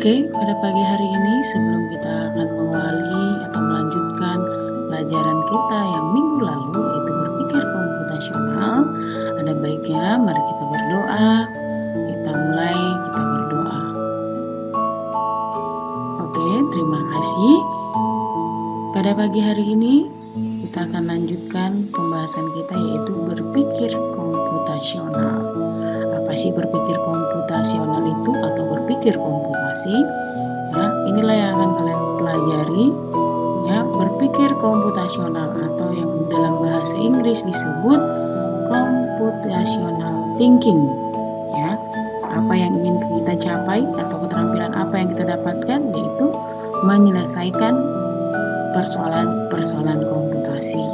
Oke, pada pagi hari ini sebelum kita akan mengawali atau melanjutkan pelajaran kita yang minggu lalu yaitu berpikir komputasional, ada baiknya mari kita berdoa. Kita mulai, kita berdoa. Oke, terima kasih. Pada pagi hari ini kita akan lanjutkan pembahasan kita yaitu berpikir komputasional. Apa sih berpikir komputasional itu atau berpikir komputasi? Ya, inilah yang akan kalian pelajari. Ya, berpikir komputasional atau yang dalam bahasa Inggris disebut computational thinking. Ya, apa yang ingin kita capai atau keterampilan apa yang kita dapatkan yaitu menyelesaikan persoalan-persoalan komputasi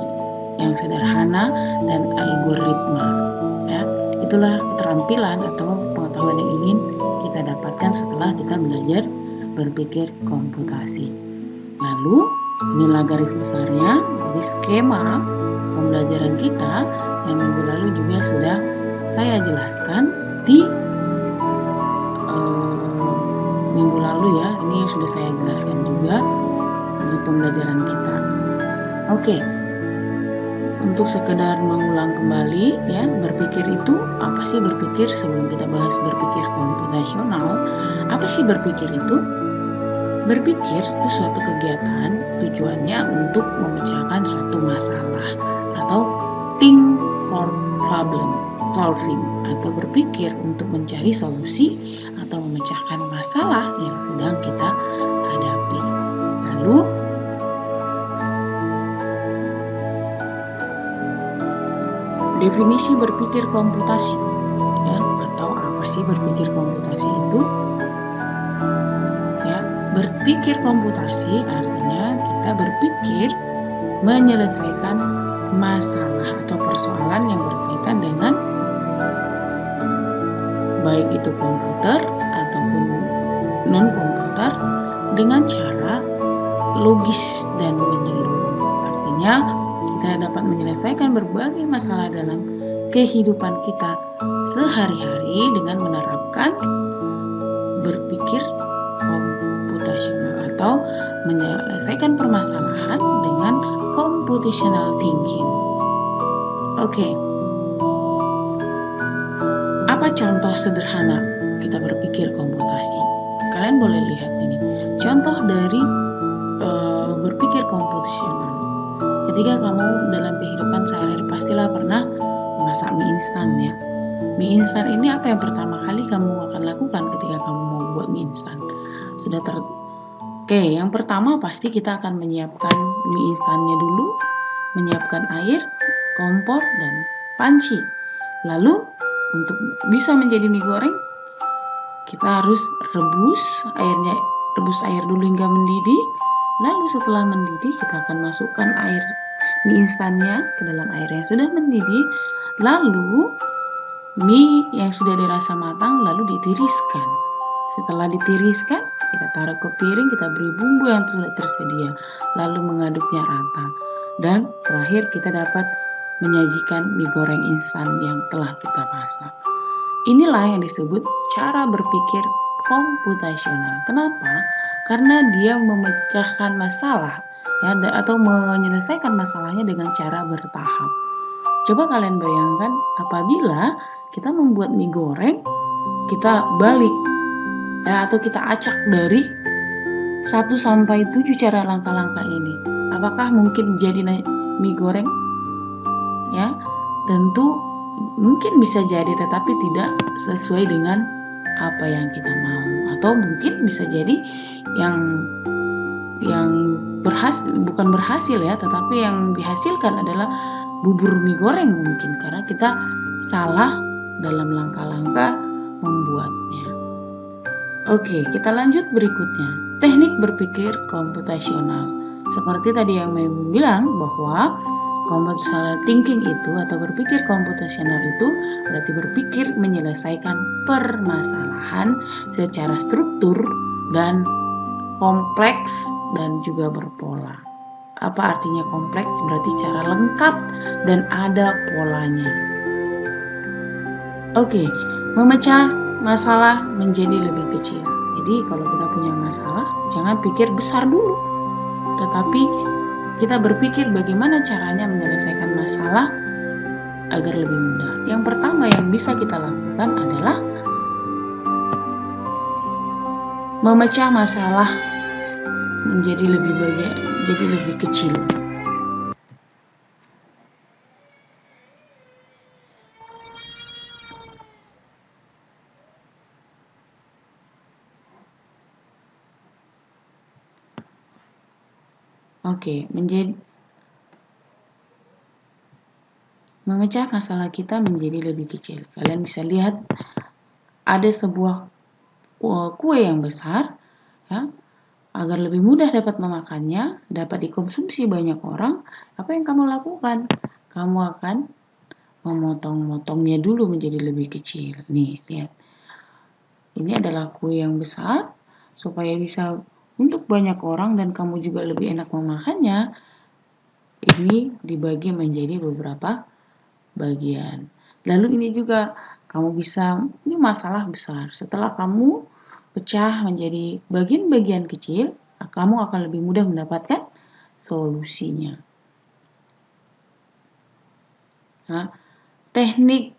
yang sederhana dan algoritma. Ya, itulah keterampilan atau pengetahuan yang ingin kita dapatkan setelah kita belajar berpikir komputasi. Lalu, inilah garis besarnya, jadi skema pembelajaran kita yang minggu lalu juga sudah saya jelaskan di minggu lalu ya. Ini sudah saya jelaskan juga di pembelajaran kita. Oke. Untuk sekedar mengulang kembali ya, berpikir itu apa sih berpikir sebelum kita bahas berpikir komputasional? Apa sih berpikir itu? Berpikir itu suatu kegiatan tujuannya untuk memecahkan suatu masalah atau think for problem solving atau berpikir untuk mencari solusi atau memecahkan masalah yang sedang kita hadapi. Lalu definisi berpikir komputasi ya, atau apa sih berpikir komputasi itu? Ya, berpikir komputasi artinya kita berpikir menyelesaikan masalah atau persoalan yang berkaitan dengan baik itu komputer ataupun non komputer dengan cara logis dan menyeluruh. Artinya kita dapat menyelesaikan berbagai masalah dalam kehidupan kita sehari-hari dengan menerapkan berpikir komputasional atau menyelesaikan permasalahan dengan computational thinking. Oke. Apa contoh sederhana kita berpikir komputasi? Kalian boleh lihat ini. Contoh dari berpikir komputasional. Ketika kamu dalam kehidupan sehari-hari pastilah pernah memasak mie instan ya. Mie instan ini apa yang pertama kali kamu akan lakukan ketika kamu mau buat mie instan? Oke, yang pertama pasti kita akan menyiapkan mie instannya dulu, menyiapkan air, kompor, dan panci. Lalu untuk bisa menjadi mie goreng, kita harus rebus air dulu hingga mendidih. Lalu setelah mendidih kita akan masukkan air mie instannya ke dalam air yang sudah mendidih. Lalu mie yang sudah dirasa matang lalu ditiriskan. Setelah ditiriskan, kita taruh ke piring, kita beri bumbu yang sudah tersedia. Lalu mengaduknya rata. Dan terakhir kita dapat menyajikan mie goreng instan yang telah kita masak. Inilah yang disebut cara berpikir komputasional. Kenapa? Karena dia memecahkan masalah ya, atau menyelesaikan masalahnya dengan cara bertahap. Coba kalian bayangkan apabila kita membuat mie goreng, kita balik ya, atau kita acak dari 1 sampai 7 cara langkah-langkah ini. Apakah mungkin jadi mie goreng? Ya, tentu mungkin bisa jadi, tetapi tidak sesuai dengan apa yang kita mau, atau mungkin bisa jadi yang bukan berhasil ya, tetapi yang dihasilkan adalah bubur mie goreng mungkin karena kita salah dalam langkah-langkah membuatnya. Oke, kita lanjut berikutnya. Teknik berpikir komputasional. Seperti tadi yang Mem bilang bahwa computational thinking itu atau berpikir komputasional itu berarti berpikir menyelesaikan permasalahan secara struktur dan kompleks dan juga berpola. Apa artinya kompleks? Berarti secara lengkap dan ada polanya. Oke, memecah masalah menjadi lebih kecil Jadi kalau kita punya masalah, jangan pikir besar dulu, tetapi kita berpikir bagaimana caranya menyelesaikan masalah agar lebih mudah. Yang pertama yang bisa kita lakukan adalah memecah masalah menjadi lebih kecil. Oke, memecah masalah kita menjadi lebih kecil. Kalian bisa lihat ada sebuah kue yang besar, ya. Agar lebih mudah dapat memakannya, dapat dikonsumsi banyak orang, apa yang kamu lakukan? Kamu akan memotong-motongnya dulu menjadi lebih kecil. Nih, lihat. Ini adalah kue yang besar, supaya bisa untuk banyak orang dan kamu juga lebih enak memakannya. Ini dibagi menjadi beberapa bagian. Lalu ini juga kamu bisa, ini masalah besar. Setelah kamu pecah menjadi bagian-bagian kecil, kamu akan lebih mudah mendapatkan solusinya. Nah, teknik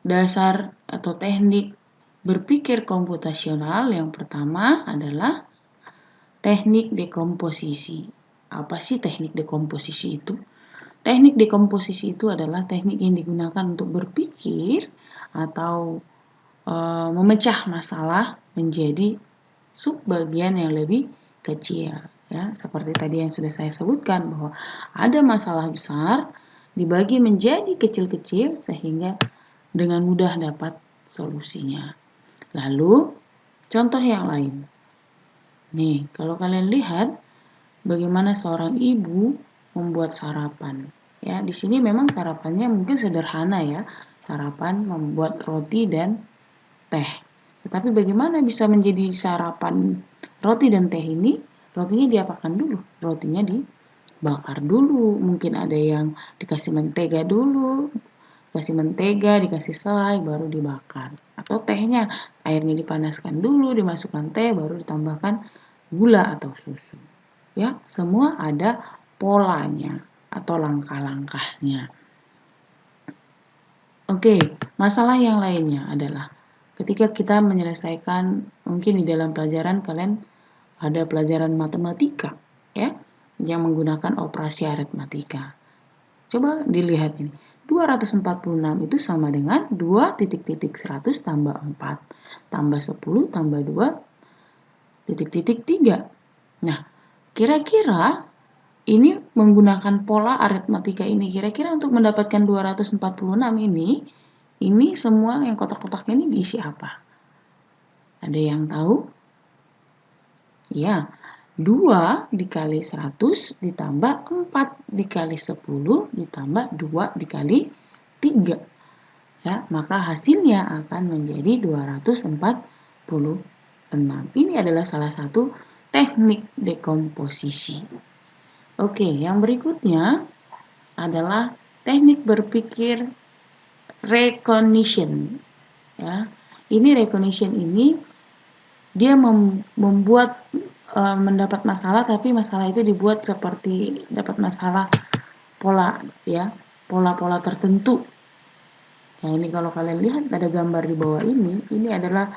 dasar atau teknik berpikir komputasional yang pertama adalah teknik dekomposisi. Apa sih teknik dekomposisi itu? Teknik dekomposisi itu adalah teknik yang digunakan untuk berpikir atau memecah masalah menjadi subbagian yang lebih kecil. Ya, seperti tadi yang sudah saya sebutkan bahwa ada masalah besar dibagi menjadi kecil-kecil sehingga dengan mudah dapat solusinya. Lalu contoh yang lain. Nih, kalau kalian lihat bagaimana seorang ibu membuat sarapan. Ya, di sini memang sarapannya mungkin sederhana ya. Sarapan membuat roti dan teh. Tetapi bagaimana bisa menjadi sarapan roti dan teh ini? Rotinya diapakan dulu? Rotinya dibakar dulu. Mungkin ada yang dikasih mentega dulu. Dikasih selai, baru dibakar. Atau tehnya, airnya dipanaskan dulu, dimasukkan teh, baru ditambahkan gula atau susu. Ya, semua ada polanya atau langkah-langkahnya. Oke, masalah yang lainnya adalah ketika kita menyelesaikan, mungkin di dalam pelajaran kalian ada pelajaran matematika, ya, yang menggunakan operasi aritmatika. Coba dilihat ini. 246 itu sama dengan 2 titik-titik 100 tambah 4 tambah 10 tambah 2 titik-titik 3. Nah, kira-kira ini menggunakan pola aritmatika ini, kira-kira untuk mendapatkan 246 ini semua yang kotak-kotak ini diisi apa? Ada yang tahu? Ya, 2 dikali 100 ditambah 4 dikali 10 ditambah 2 dikali 3. Ya, maka hasilnya akan menjadi 246. Ini adalah salah satu teknik dekomposisi. Oke, yang berikutnya adalah teknik berpikir recognition. Ya, ini recognition ini dia membuat mendapat masalah, tapi masalah itu dibuat seperti dapat masalah pola, ya, pola-pola tertentu. Nah, ini kalau kalian lihat ada gambar di bawah ini adalah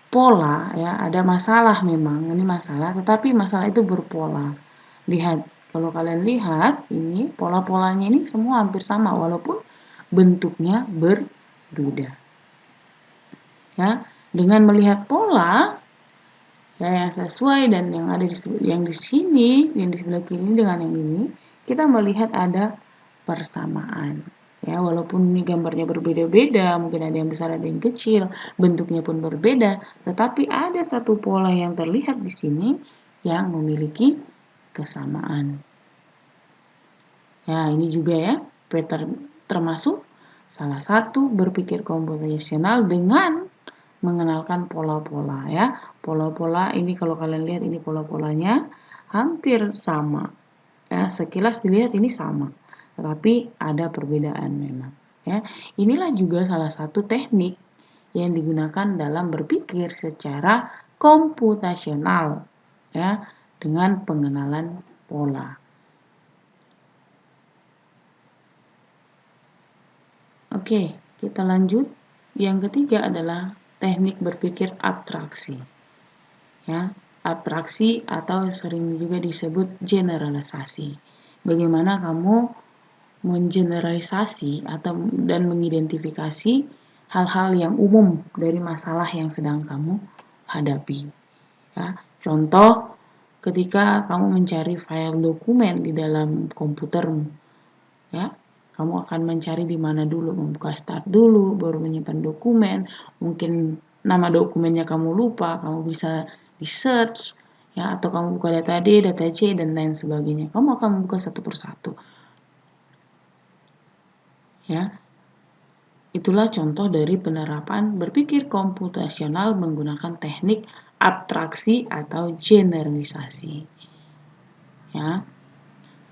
pola, ya, ada masalah memang, ini masalah, tetapi masalah itu berpola. Lihat, kalau kalian lihat ini pola-polanya ini semua hampir sama walaupun bentuknya berbeda. Ya, dengan melihat pola ya yang sesuai dan yang ada di sini, yang di sebelah kiri dengan yang ini, kita melihat ada persamaan. Ya, walaupun ini gambarnya berbeda-beda, mungkin ada yang besar, ada yang kecil, bentuknya pun berbeda, tetapi ada satu pola yang terlihat di sini yang memiliki kesamaan. Ya, ini juga ya, termasuk salah satu berpikir komputasional dengan mengenalkan pola-pola ya. Pola-pola ini kalau kalian lihat ini pola-polanya hampir sama. Ya, sekilas dilihat ini sama, tetapi ada perbedaan memang. Ya, inilah juga salah satu teknik yang digunakan dalam berpikir secara komputasional, ya, dengan pengenalan pola. Oke, kita lanjut. Yang ketiga adalah teknik berpikir abstraksi. Ya, abstraksi atau sering juga disebut generalisasi. Bagaimana kamu mengeneralisasi dan mengidentifikasi hal-hal yang umum dari masalah yang sedang kamu hadapi. Ya, contoh ketika kamu mencari file dokumen di dalam komputermu, ya, kamu akan mencari di mana dulu, membuka start dulu, baru menyimpan dokumen. Mungkin nama dokumennya kamu lupa, kamu bisa di search, ya, atau kamu buka data D, data C, dan lain sebagainya. Kamu akan membuka satu persatu. Ya, itulah contoh dari penerapan berpikir komputasional menggunakan teknik abstraksi atau generalisasi. Ya.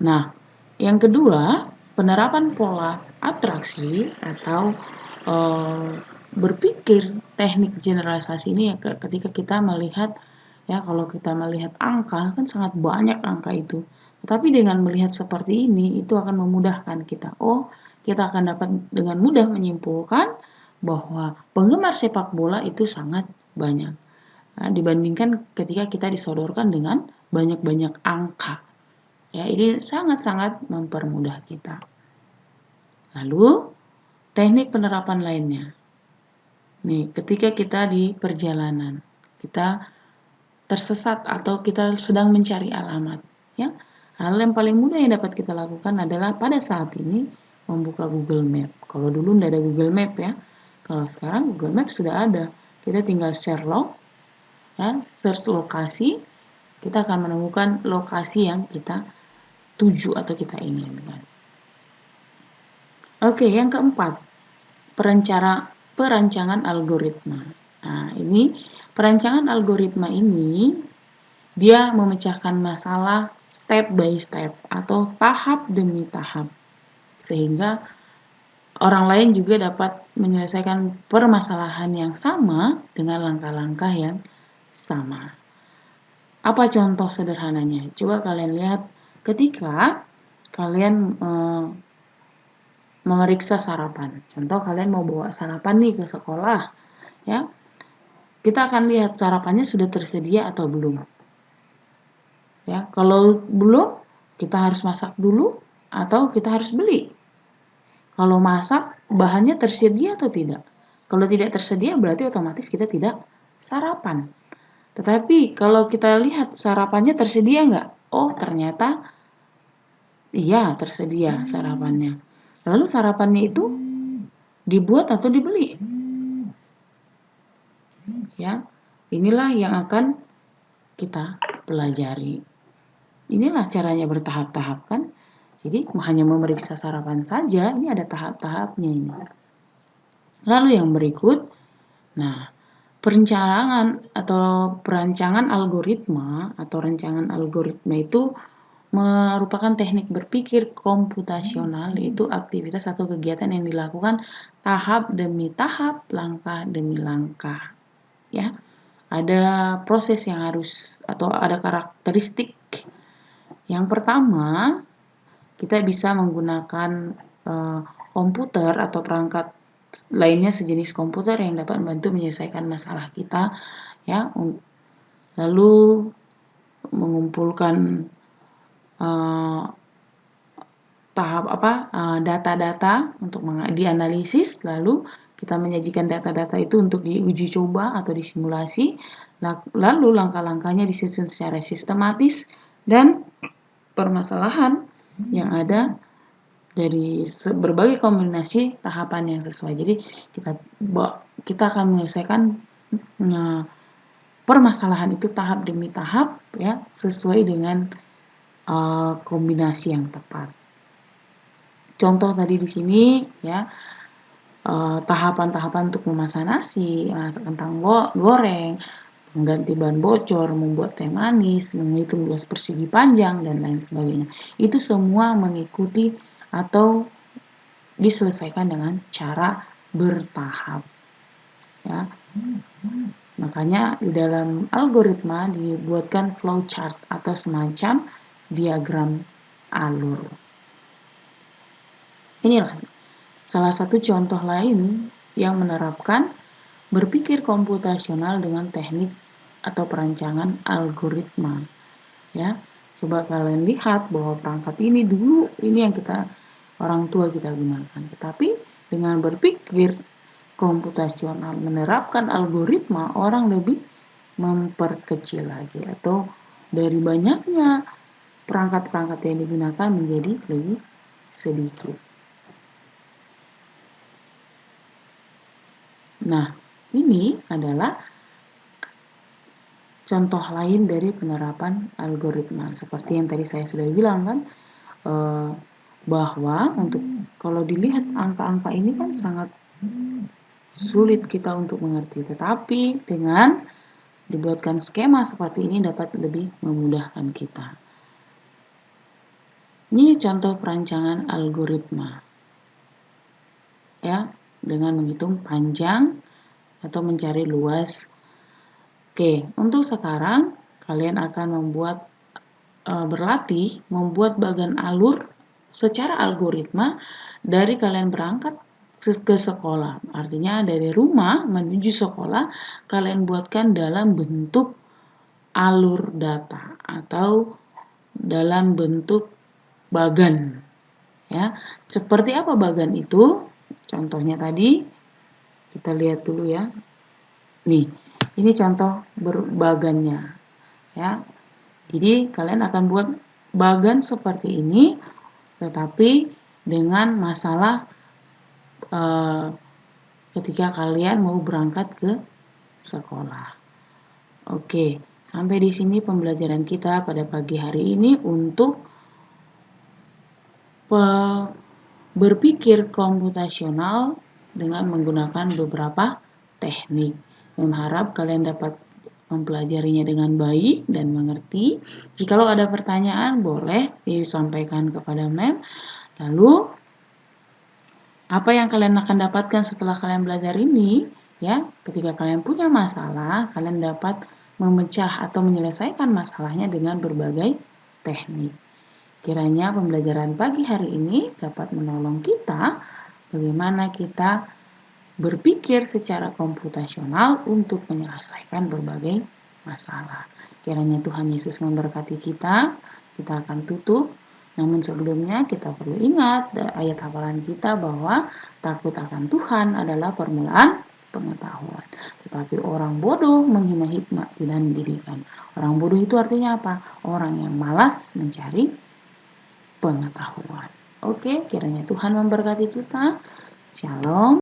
Nah, yang kedua, penerapan pola abstraksi atau berpikir teknik generalisasi ini ya, ketika kita melihat, ya, kalau kita melihat angka kan sangat banyak angka itu. Tetapi dengan melihat seperti ini itu akan memudahkan kita. Kita akan dapat dengan mudah menyimpulkan bahwa penggemar sepak bola itu sangat banyak. Nah, dibandingkan ketika kita disodorkan dengan banyak-banyak angka. Ya, ini sangat-sangat mempermudah kita. Lalu, teknik penerapan lainnya. Nih, ketika kita di perjalanan, kita tersesat atau kita sedang mencari alamat, ya. Hal yang paling mudah yang dapat kita lakukan adalah pada saat ini membuka Google Map. Kalau dulu tidak ada Google Map, ya. Kalau sekarang Google Map sudah ada. Kita tinggal share log, ya, search lokasi, kita akan menemukan lokasi yang kita tuju atau kita inginkan. Oke, yang keempat, perancangan algoritma. Nah, ini perancangan algoritma ini dia memecahkan masalah step by step atau tahap demi tahap. Sehingga orang lain juga dapat menyelesaikan permasalahan yang sama dengan langkah-langkah yang sama. Apa contoh sederhananya? Coba kalian lihat ketika kalian memeriksa sarapan. Contoh kalian mau bawa sarapan nih ke sekolah, ya. Kita akan lihat sarapannya sudah tersedia atau belum. Ya, kalau belum, kita harus masak dulu atau kita harus beli. Kalau masak, bahannya tersedia atau tidak? Kalau tidak tersedia berarti otomatis kita tidak sarapan. Tetapi kalau kita lihat sarapannya tersedia nggak? Oh, ternyata iya tersedia sarapannya. Lalu sarapannya itu dibuat atau dibeli? Ya, inilah yang akan kita pelajari. Inilah caranya bertahap-tahap kan. Jadi hanya memeriksa sarapan saja, ini ada tahap-tahapnya ini. Lalu yang berikut, nah, perancangan algoritma atau rancangan algoritma itu merupakan teknik berpikir komputasional, yaitu aktivitas atau kegiatan yang dilakukan tahap demi tahap, langkah demi langkah. Ya, ada proses yang harus atau ada karakteristik. Yang pertama, kita bisa menggunakan komputer atau perangkat lainnya sejenis komputer yang dapat membantu menyelesaikan masalah kita, ya. Lalu mengumpulkan data-data untuk dianalisis, lalu kita menyajikan data-data itu untuk diuji coba atau disimulasi, lalu langkah-langkahnya disusun secara sistematis dan permasalahan yang ada dari berbagai kombinasi tahapan yang sesuai. Jadi kita akan menyelesaikan permasalahan itu tahap demi tahap, ya, sesuai dengan kombinasi yang tepat. Contoh tadi di sini, ya, tahapan-tahapan untuk memasak nasi, masak kentang goreng, mengganti bahan bocor, membuat teh manis, menghitung luas persegi panjang, dan lain sebagainya. Itu semua mengikuti atau diselesaikan dengan cara bertahap. ya. Makanya di dalam algoritma dibuatkan flowchart atau semacam diagram alur. Inilah salah satu contoh lain yang menerapkan berpikir komputasional dengan teknik atau perancangan algoritma. Ya, coba kalian lihat bahwa perangkat ini dulu ini yang orang tua kita gunakan. Tetapi dengan berpikir komputasional menerapkan algoritma, orang lebih memperkecil lagi atau dari banyaknya perangkat-perangkat yang digunakan menjadi lebih sedikit. Nah, ini adalah contoh lain dari penerapan algoritma. Seperti yang tadi saya sudah bilang kan, bahwa untuk kalau dilihat angka-angka ini kan sangat sulit kita untuk mengerti. Tetapi dengan dibuatkan skema seperti ini dapat lebih memudahkan kita. Ini contoh perancangan algoritma. Ya, dengan menghitung panjang atau mencari luas. Oke, untuk sekarang kalian akan berlatih membuat bagan alur secara algoritma dari kalian berangkat ke sekolah. Artinya dari rumah menuju sekolah kalian buatkan dalam bentuk alur data atau dalam bentuk bagan. Ya, seperti apa bagan itu? Contohnya tadi kita lihat dulu ya. Nih, ini contoh berbagannya. Ya. Jadi kalian akan buat bagan seperti ini, tetapi dengan masalah ketika kalian mau berangkat ke sekolah. Oke, sampai di sini pembelajaran kita pada pagi hari ini untuk berpikir komputasional dengan menggunakan beberapa teknik. Mengharap kalian dapat mempelajarinya dengan baik dan mengerti. Jikalau ada pertanyaan boleh disampaikan kepada Mem. Lalu apa yang kalian akan dapatkan setelah kalian belajar ini? Ya, ketika kalian punya masalah, kalian dapat memecah atau menyelesaikan masalahnya dengan berbagai teknik. Kiranya pembelajaran pagi hari ini dapat menolong kita bagaimana kita berpikir secara komputasional untuk menyelesaikan berbagai masalah. Kiranya Tuhan Yesus memberkati kita. Kita akan tutup. Namun sebelumnya kita perlu ingat ayat hafalan kita bahwa takut akan Tuhan adalah permulaan pengetahuan. Tetapi orang bodoh menghina hikmat dan didikan. Orang bodoh itu artinya apa? Orang yang malas mencari pengetahuan. Oke, kiranya Tuhan memberkati kita. Shalom.